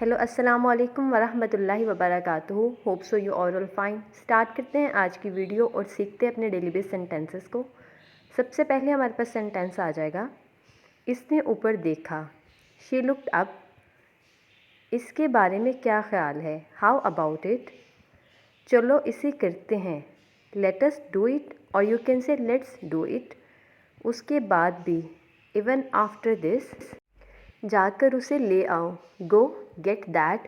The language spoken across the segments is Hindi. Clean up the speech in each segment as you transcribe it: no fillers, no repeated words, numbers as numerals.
हेलो अस्सलाम वालेकुम वरहमतुल्लाहि वबरकातुहू। Hope so you all fine. Start करते हैं आज की वीडियो और सीखते हैं अपने डेली बेस सेंटेंसेस को। सबसे पहले हमारे पास सेंटेंस आ जाएगा, इसने ऊपर देखा। She looked up. इसके बारे में क्या ख्याल है? How about it? चलो इसे करते हैं। लेट अस डू इट, और यू कैन से लेट्स डू इट। उसके बाद भी, इवन आफ्टर दिस। जाकर उसे ले आओ। Go get that.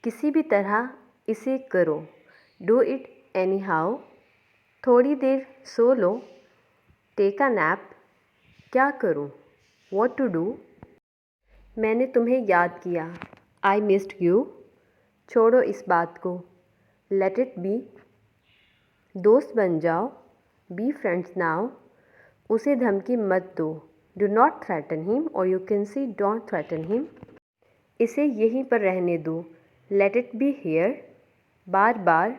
किसी भी तरह इसे करो। Do it anyhow. थोड़ी देर सो लो। Take a nap. क्या करूं? What to do. मैंने तुम्हें याद किया। I missed you. छोड़ो इस बात को। Let it be. दोस्त बन जाओ। Be friends now. उसे धमकी मत दो। डू नॉट थ्रेटन हिम, और you can see don't threaten him. इसे यहीं पर रहने दो। Let it B here. बार बार,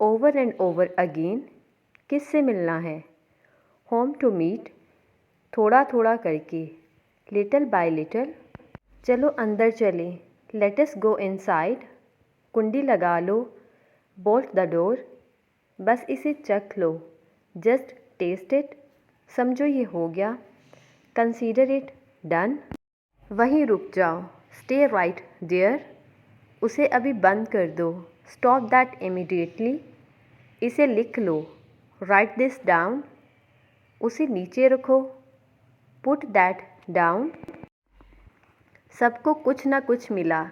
ओवर एंड ओवर अगेन। किससे मिलना है? Whom to meet. थोड़ा थोड़ा करके। Little by little. चलो अंदर चलें। Let us go inside. कुंडी लगा लो। Bolt the door. बस इसे चख लो। Just test it. समझो ये हो गया। Consider it done. वहीं रुक जाओ। Stay right there. उसे अभी बंद कर दो। Stop that immediately. इसे लिख लो। Write this down. उसे नीचे रखो। Put that down. सबको कुछ ना कुछ मिला।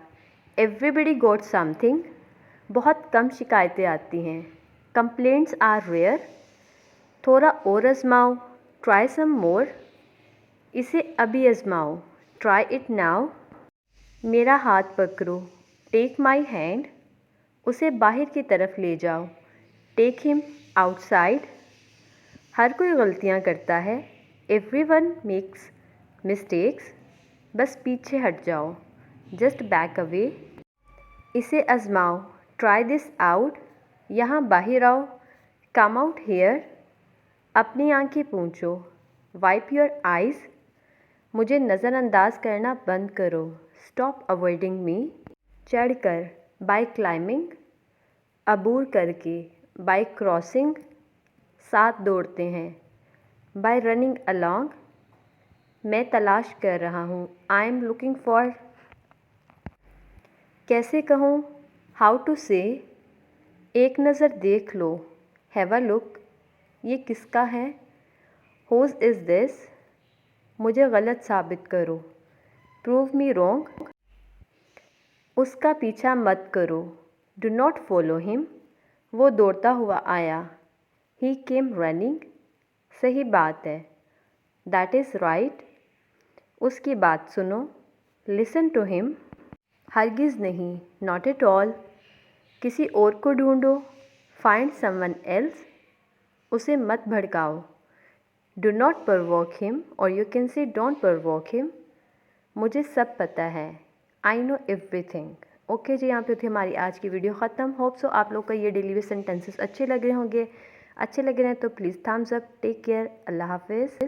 Everybody got something. बहुत कम शिकायतें आती हैं। Complaints are rare. थोड़ा और आजमाओ। ट्राई सम मोर। इसे अभी आजमाओ। Try it now. मेरा हाथ पकड़ो। Take my hand. उसे बाहर की तरफ ले जाओ। Take him outside. हर कोई गलतियाँ करता है। Everyone makes mistakes. बस पीछे हट जाओ। Just back away. इसे आजमाओ। Try this out. यहाँ बाहर आओ। Come out here. अपनी आंखें पोंछो। Wipe your eyes. मुझे नज़रअंदाज करना बंद करो। स्टॉप अवॉइडिंग मी। चढ़कर, बाय क्लाइंबिंग। अबूर करके, बाय क्रॉसिंग। साथ दौड़ते हैं, बाय रनिंग अलॉन्ग। मैं तलाश कर रहा हूँ, आई एम लुकिंग फॉर। कैसे कहूँ? हाउ टू से। एक नज़र देख लो। Have a look. ये किसका है? Whose is this. मुझे गलत साबित करो। Prove me wrong. उसका पीछा मत करो। Do not follow him. वो दौड़ता हुआ आया। He came running. सही बात है। That is right. उसकी बात सुनो। Listen to him. हरगिज़ नहीं, नॉट एट ऑल। किसी और को ढूंढो। Find someone else. उसे मत भड़काओ। डू नॉट परवॉक हिम, और you can say don't provoke him. मुझे सब पता है। I know everything. ओके जी, यहाँ पे थी हमारी आज की वीडियो ख़त्म। होप सो आप लोग का ये डेली बेस सेंटेंसेस अच्छे लग रहे होंगे। अच्छे लग रहे हैं तो please thumbs up. Take care. अल्लाह हाफिज़।